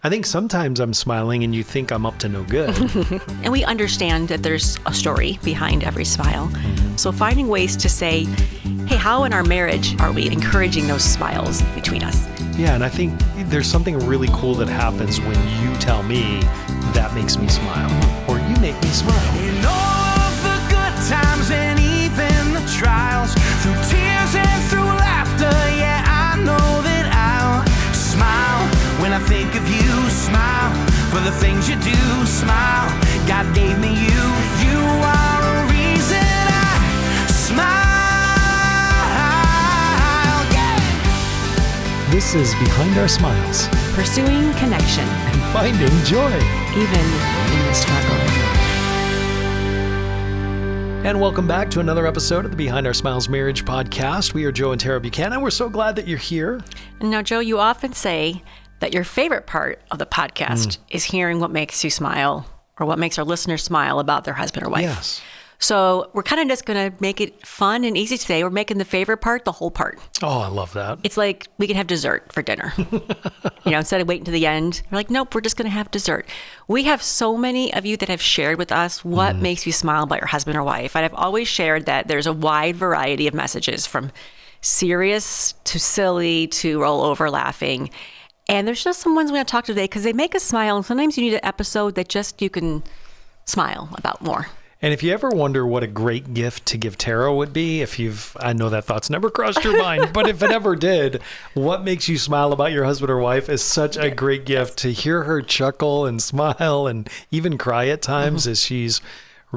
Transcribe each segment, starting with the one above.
I think sometimes I'm smiling and you think I'm up to no good. And we understand that there's a story behind every smile. So finding ways to say, hey, how in our marriage are we encouraging those smiles between us? Yeah, and I think there's something really cool that happens when you tell me that makes me smile, or you make me smile. In all of the good times and even the trials, through tears and through laughter, yeah, I know that I'll smile when I think of you. Smile for the things you do. Smile, God gave me you. You are a reason I smile. Yeah. This is Behind Our Smiles. Pursuing connection. And finding joy. Even in the struggle. And welcome back to another episode of the Behind Our Smiles Marriage Podcast. We are Joe and Tara Buchanan. We're so glad that you're here. And now, Joe, you often say that your favorite part of the podcast is hearing what makes you smile or what makes our listeners smile about their husband or wife. Yes. So we're kind of just going to make it fun and easy today. We're making the favorite part the whole part. Oh, I love that. It's like we can have dessert for dinner. Instead of waiting to the end, we're like, nope, we're just going to have dessert. We have so many of you that have shared with us what makes you smile about your husband or wife. And I've always shared that there's a wide variety of messages, from serious to silly to roll over laughing. And there's just some ones we want to talk today because they make us smile. And sometimes you need an episode that just you can smile about more. And if you ever wonder what a great gift to give Tara would be, I know that thought's never crossed your mind, but if it ever did, what makes you smile about your husband or wife is such a great gift. To hear her chuckle and smile and even cry at times as she's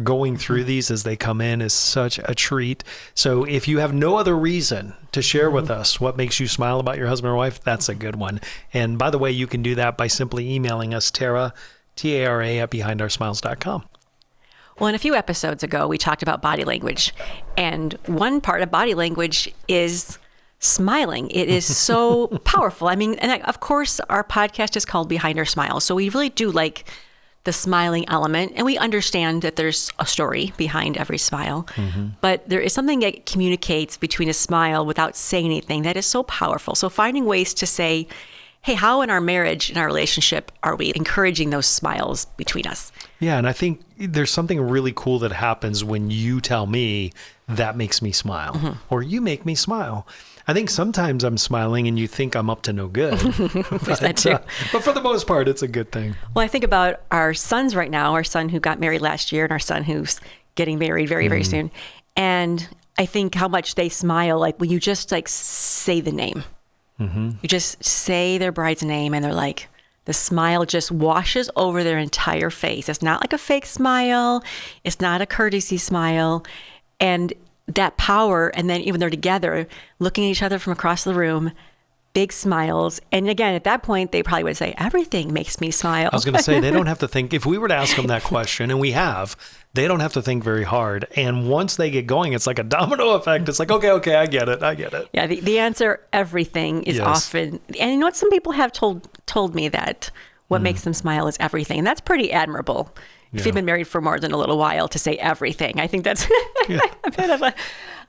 going through these as they come in is such a treat. So if you have no other reason to share with us what makes you smile about your husband or wife, that's a good one. And by the way, you can do that by simply emailing us, Tara, Tara, at behindoursmiles.com. Well, in a few episodes ago, we talked about body language. And one part of body language is smiling. It is so powerful. I mean, and of course, our podcast is called Behind Our Smiles. So we really do like the smiling element. And we understand that there's a story behind every smile. But there is something that communicates between a smile without saying anything that is so powerful. So finding ways to say, hey, how in our marriage, in our relationship, are we encouraging those smiles between us? Yeah, and I think there's something really cool that happens when you tell me that makes me smile, or you make me smile. I think sometimes I'm smiling and you think I'm up to no good. But for the most part, it's a good thing. Well, I think about our sons right now, our son who got married last year and our son who's getting married very, very soon. And I think how much they smile, like when you just say the name. You just say their bride's name and they're like, the smile just washes over their entire face. It's not like a fake smile. It's not a courtesy smile. And that power, and then even they're together, looking at each other from across the room, big smiles. And again, at that point, they probably would say, everything makes me smile. I was going to say, they don't have to think. If we were to ask them that question, and we have, they don't have to think very hard. And once they get going, it's like a domino effect. It's like, okay, I get it. Yeah, the answer, everything, is often, and you know what, some people have told me that what makes them smile is everything. And that's pretty admirable. If you've been married for more than a little while, to say everything. I think that's a bit of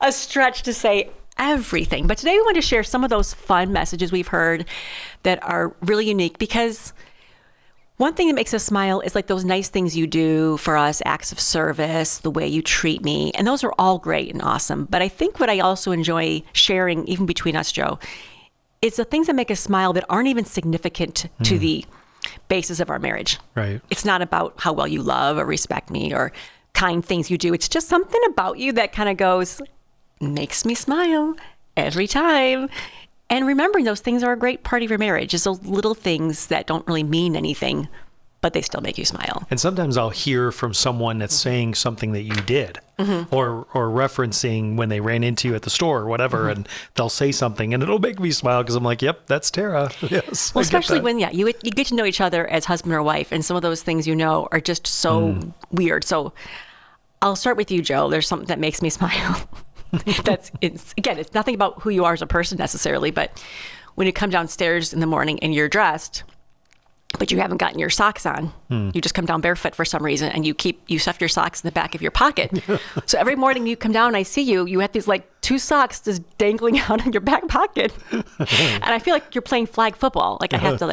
a stretch to say everything. But today we want to share some of those fun messages we've heard that are really unique, because one thing that makes us smile is like those nice things you do for us, acts of service, the way you treat me. And those are all great and awesome. But I think what I also enjoy sharing, even between us, Joe, is the things that make us smile that aren't even significant to the basis of our marriage. Right. It's not about how well you love or respect me or kind things you do. It's just something about you that kind of goes, makes me smile every time. And remembering those things are a great part of your marriage. It's those little things that don't really mean anything, but they still make you smile. And sometimes I'll hear from someone that's saying something that you did, or referencing when they ran into you at the store or whatever, and they'll say something and it'll make me smile because I'm like, yep, that's Tara. Yes. Well, especially when, you get to know each other as husband or wife, and some of those things are just so weird. So I'll start with you, Joe. There's something that makes me smile. It's nothing about who you are as a person necessarily, but when you come downstairs in the morning and you're dressed, but you haven't gotten your socks on, you just come down barefoot for some reason, and you stuff your socks in the back of your pocket. So every morning you come down and I see you have these like 2 socks just dangling out in your back pocket. And I feel like you're playing flag football. Like I have to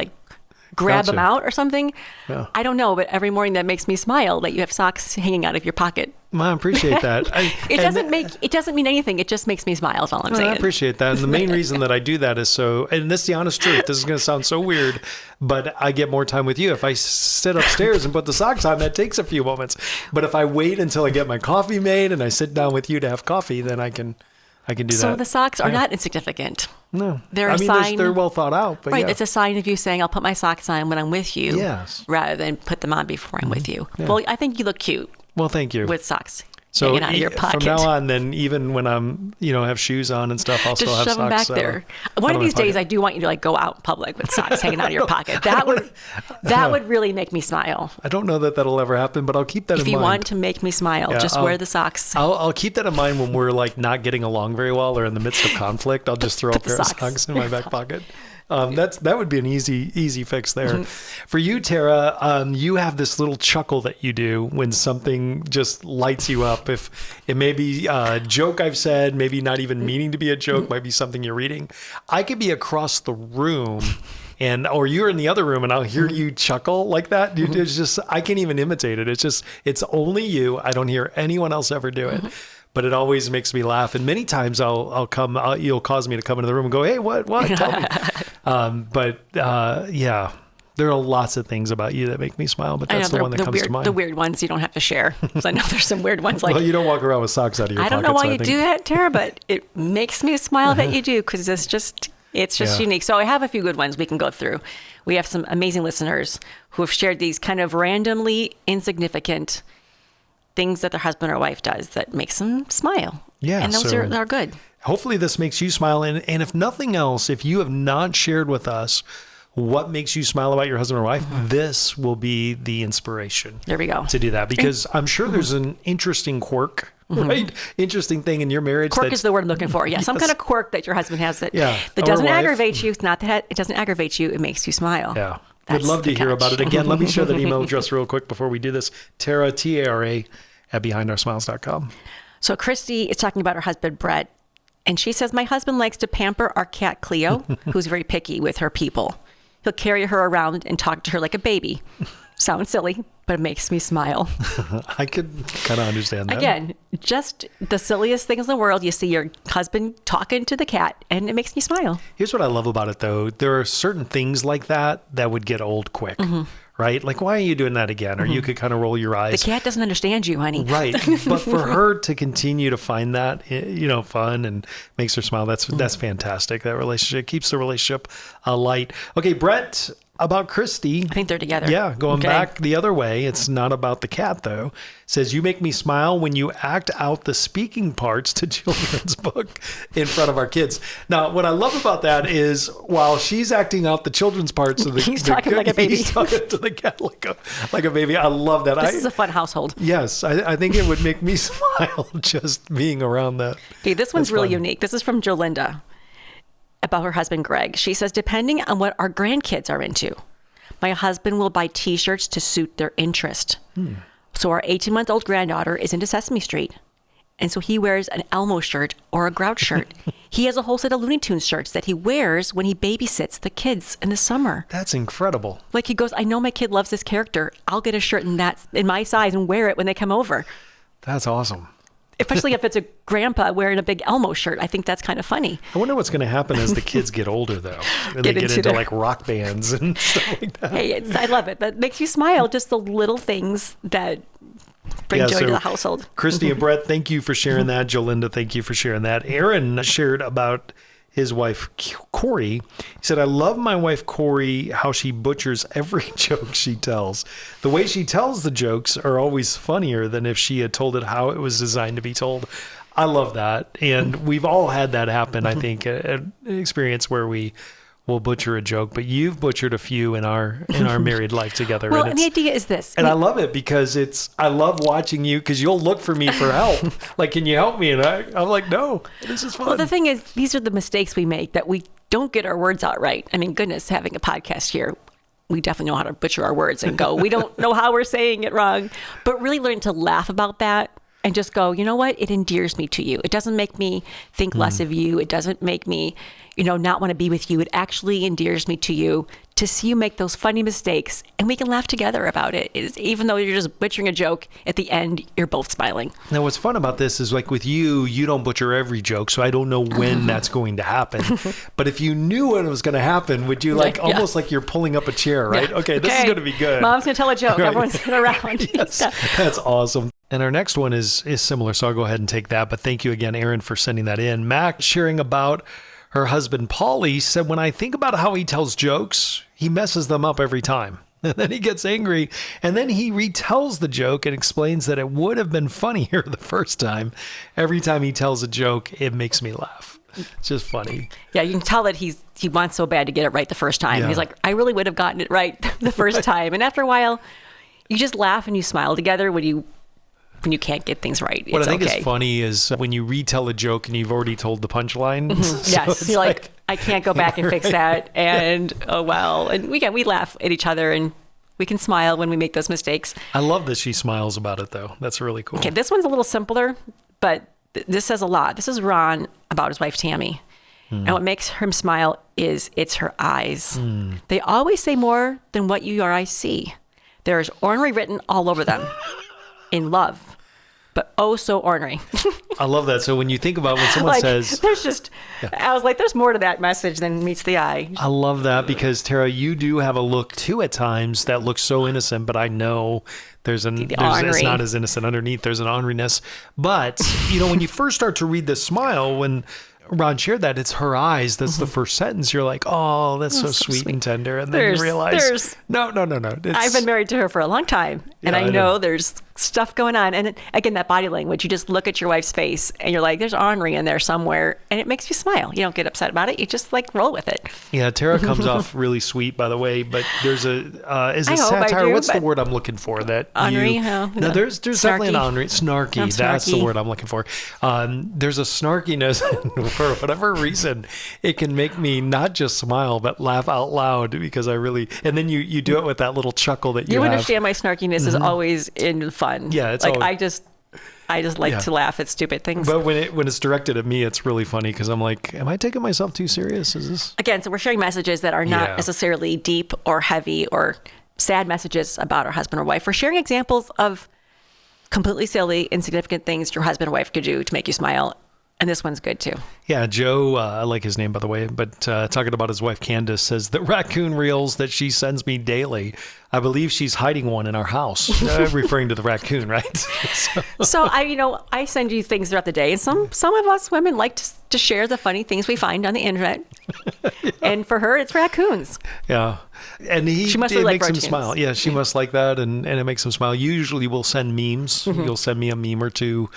grab them Gotcha. out or something. Yeah. I don't know, but every morning that makes me smile that you have socks hanging out of your pocket. Well, I appreciate that. It doesn't mean anything. It just makes me smile. Is all I'm saying. I appreciate that. And the main reason that I do that is and this is the honest truth. This is going to sound so weird, but I get more time with you. If I sit upstairs and put the socks on, that takes a few moments. But if I wait until I get my coffee made and I sit down with you to have coffee, then I can do that. So the socks are not insignificant. No. They're a sign. They're well thought out. But right. yeah. It's a sign of you saying, I'll put my socks on when I'm with you. Yes. Rather than put them on before I'm with you. Yeah. Well, I think you look cute. Well, thank you. With socks. So hanging out of your pocket. From now on, then even when I'm, have shoes on and stuff, I'll just still have shove them socks. back there. One of these days, I do want you to go out in public with socks hanging out of your pocket. That would really make me smile. I don't know that that'll ever happen, but I'll keep that in mind. If you want to make me smile, just wear the socks. I'll keep that in mind when we're not getting along very well or in the midst of conflict. I'll just throw a pair of socks in my back pocket. That would be an easy fix there. Mm-hmm. For you, Tara, you have this little chuckle that you do when something just lights you up. If it may be a joke I've said, maybe not even meaning to be a joke, might be something you're reading. I could be across the room or you're in the other room and I'll hear you chuckle like that. It's just, I can't even imitate it. It's only you. I don't hear anyone else ever do it. But it always makes me laugh. And many times you'll cause me to come into the room and go, hey, what? Tell me. Yeah, there are lots of things about you that make me smile, but that's the one that comes to mind. The weird ones you don't have to share. Because I know there's some weird ones well, you don't walk around with socks out of your pocket. I don't know why you do that, Tara, but it makes me smile that you do because it's just unique. So I have a few good ones we can go through. We have some amazing listeners who have shared these kind of randomly insignificant things that their husband or wife does that makes them smile. Yeah. And those are good. Hopefully this makes you smile. And if nothing else, if you have not shared with us what makes you smile about your husband or wife, this will be the inspiration. There we go. To do that. Because I'm sure there's an interesting quirk, right? Interesting thing in your marriage. Quirk is the word I'm looking for. Yeah. Yes. Some kind of quirk that your husband has that doesn't aggravate you. It's not that it doesn't aggravate you. It makes you smile. Yeah. We'd love to hear about it. Again, let me share that email address real quick before we do this. Tara, Tara, at BehindOurSmiles.com. So Christy is talking about her husband, Brett. And she says, my husband likes to pamper our cat, Cleo, who's very picky with her people. He'll carry her around and talk to her like a baby. Sounds silly, but it makes me smile. I could kind of understand that. Again, just the silliest things in the world. You see your husband talking to the cat, and it makes me smile. Here's what I love about it, though. There are certain things like that would get old quick. Right? Like, why are you doing that again? Or you could kind of roll your eyes. The cat doesn't understand you, honey. Right. But for her to continue to find that, fun and makes her smile, that's fantastic. That relationship keeps the relationship light. Okay, Brett, about Christy. I think they're together. Yeah, going back the other way. It's not about the cat, though. Says, you make me smile when you act out the speaking parts to children's book in front of our kids. Now, what I love about that is while she's acting out the children's parts of he's talking like a baby. He's talking to the cat like a baby. I love that. This is a fun household. Yes, I think it would make me smile just being around that. Okay, this one's really unique. This is from Jolinda about her husband, Greg. She says, depending on what our grandkids are into, my husband will buy T-shirts to suit their interest. So our 18-month-old granddaughter is into Sesame Street. And so he wears an Elmo shirt or a Grouch shirt. He has a whole set of Looney Tunes shirts that he wears when he babysits the kids in the summer. That's incredible. Like he goes, I know my kid loves this character. I'll get a shirt in my size and wear it when they come over. That's awesome. Especially if it's a grandpa wearing a big Elmo shirt. I think that's kind of funny. I wonder what's going to happen as the kids get older, though. And they get into like rock bands and stuff like that. Hey, I love it. That makes you smile. Just the little things that bring joy to the household. Christy and Brett, thank you for sharing that. Jolinda, thank you for sharing that. Aaron shared about his wife, Corey. He said, I love my wife, Corey, how she butchers every joke she tells. The way she tells the jokes are always funnier than if she had told it how it was designed to be told. I love that. And we've all had that happen, I think, an experience where we will butcher a joke, but you've butchered a few in our married life together. Well, and the idea is this. And I love it because I love watching you because you'll look for me for help. Like, can you help me? And I'm like, no, this is fun. Well, the thing is, these are the mistakes we make that we don't get our words out right. I mean, goodness, having a podcast here, we definitely know how to butcher our words and go, we don't know how we're saying it wrong, but really learn to laugh about that and just go, you know what? It endears me to you. It doesn't make me think less of you. It doesn't make me, not want to be with you. It actually endears me to you to see you make those funny mistakes, and we can laugh together about it. Even though you're just butchering a joke, at the end, you're both smiling. Now, what's fun about this is like with you don't butcher every joke, so I don't know when that's going to happen. But if you knew when it was going to happen, would you almost like you're pulling up a chair, right? Yeah. Okay, this is going to be good. Mom's going to tell a joke. Right. Everyone's around. Yes, that's awesome. And our next one is similar, so I'll go ahead and take that. But thank you again, Aaron, for sending that in. Mac sharing about her husband, Polly, said, when I think about how he tells jokes, he messes them up every time. And then he gets angry, and then he retells the joke and explains that it would have been funnier the first time. Every time he tells a joke, it makes me laugh. It's just funny. Yeah, you can tell that he wants so bad to get it right the first time. Yeah. He's like, I really would have gotten it right the first time. And after a while, you just laugh and you smile together when you can't get things right. What I think is funny is when you retell a joke and you've already told the punchline. So yes, you're like, I can't go back and fix that. And oh well. And we laugh at each other and we can smile when we make those mistakes. I love that she smiles about it, though. That's really cool. Okay, this one's a little simpler, but this says a lot. This is Ron about his wife, Tammy. And what makes him smile is it's her eyes. They always say more than what you or I see. There's ornery written all over them. In love, but oh so ornery. I love that. So when you think about when someone says... There's just... Yeah. I was like, there's more to that message than meets the eye. I love that because, Tara, you do have a look, too, at times that looks so innocent, but I know it's not as innocent underneath. There's an orneriness. But, when you first start to read the smile, when Ron shared that, it's her eyes. That's the first sentence. You're like, oh, that's so sweet and tender. And then you realize, no. I've been married to her for a long time. And I know there's stuff going on. And again, that body language, you just look at your wife's face and you're like, there's ornery in there somewhere. And it makes you smile. You don't get upset about it. You just roll with it. Yeah, Tara comes off really sweet, by the way. But there's is it satire? What's the word I'm looking for? That ornery? No, there's definitely an ornery. Snarky. That's the word I'm looking for. There's a snarkiness. For whatever reason, it can make me not just smile, but laugh out loud because and then you do it with that little chuckle that you have. You understand my snarkiness is always in fun. Yeah, it's I just like to laugh at stupid things. But when it's directed at me, it's really funny because I'm like, am I taking myself too serious? Is this? Again, so we're sharing messages that are not necessarily deep or heavy or sad messages about our husband or wife. We're sharing examples of completely silly, insignificant things your husband or wife could do to make you smile. And this one's good too. Yeah, Joe, I like his name, by the way, but talking about his wife, Candace, says the raccoon reels that she sends me daily. I believe she's hiding one in our house, referring to the raccoon, right? So I send you things throughout the day, and some of us women like to share the funny things we find on the internet. Yeah. And for her, it's raccoons. Yeah. And she must really makes him smile. Yeah, she must like that, and it makes him smile. Usually we'll send memes. You'll send me a meme or two.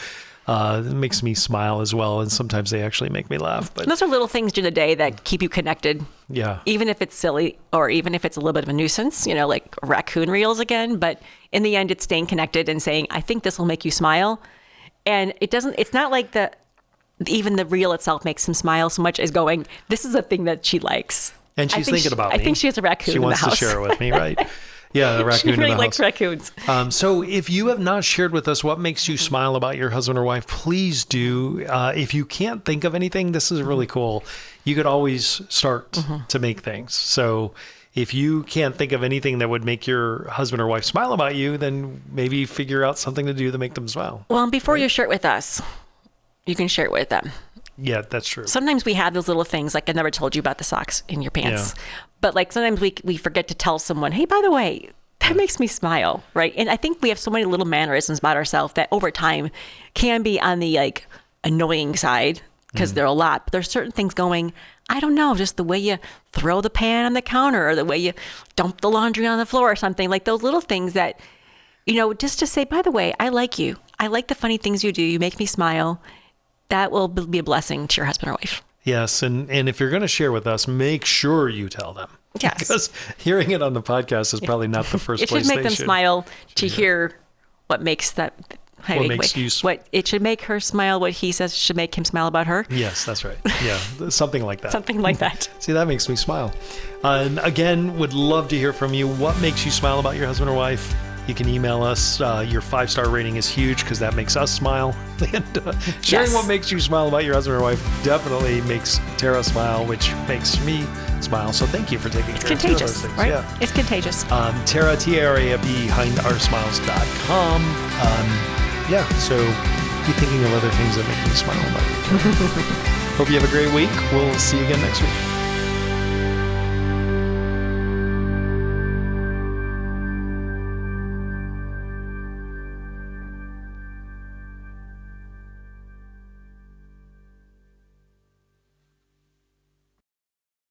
It makes me smile as well, and sometimes they actually make me laugh. But those are little things during the day that keep you connected. Yeah. Even if it's silly, or even if it's a little bit of a nuisance, like raccoon reels again. But in the end, it's staying connected and saying, "I think this will make you smile," and it doesn't. It's not like even the reel itself makes him smile so much as going, "This is a thing that she likes." And she's thinking about me. I think she has a raccoon in the house. She wants to share it with me, right? Yeah, the raccoon. She really in the likes house. raccoons. So if you have not shared with us what makes you smile about your husband or wife, please do. If you can't think of anything, this is really cool. You could always start to make things. So if you can't think of anything that would make your husband or wife smile about you, then maybe figure out something to do to make them smile. Well, and before you share it with us, you can share it with them. Yeah, that's true. Sometimes we have those little things, like I never told you about the socks in your pants. Yeah. But sometimes we forget to tell someone, hey, by the way, that makes me smile, right? And I think we have so many little mannerisms about ourselves that over time can be on the annoying side because they're a lot. But there's certain things going, I don't know, just the way you throw the pan on the counter or the way you dump the laundry on the floor or something. Like those little things that, just to say, by the way, I like you. I like the funny things you do. You make me smile. That will be a blessing to your husband or wife. Yes, and if you're going to share with us, make sure you tell them. Yes. Because hearing it on the podcast is probably not the first place they should. It should make them smile to hear what makes that... it should make her smile. What he says should make him smile about her. Yes, that's right. Yeah, something like that. Something like that. See, that makes me smile. And again, would love to hear from you. What makes you smile about your husband or wife? You can email us. Your 5-star rating is huge because that makes us smile. And sharing what makes you smile about your husband or wife definitely makes Tara smile, which makes me smile. So thank you for taking care of those things. Right? Yeah. It's contagious. Tara, T-A-R-A, BehindOurSmiles.com. Yeah, so be thinking of other things that make me smile about you. Hope you have a great week. We'll see you again next week.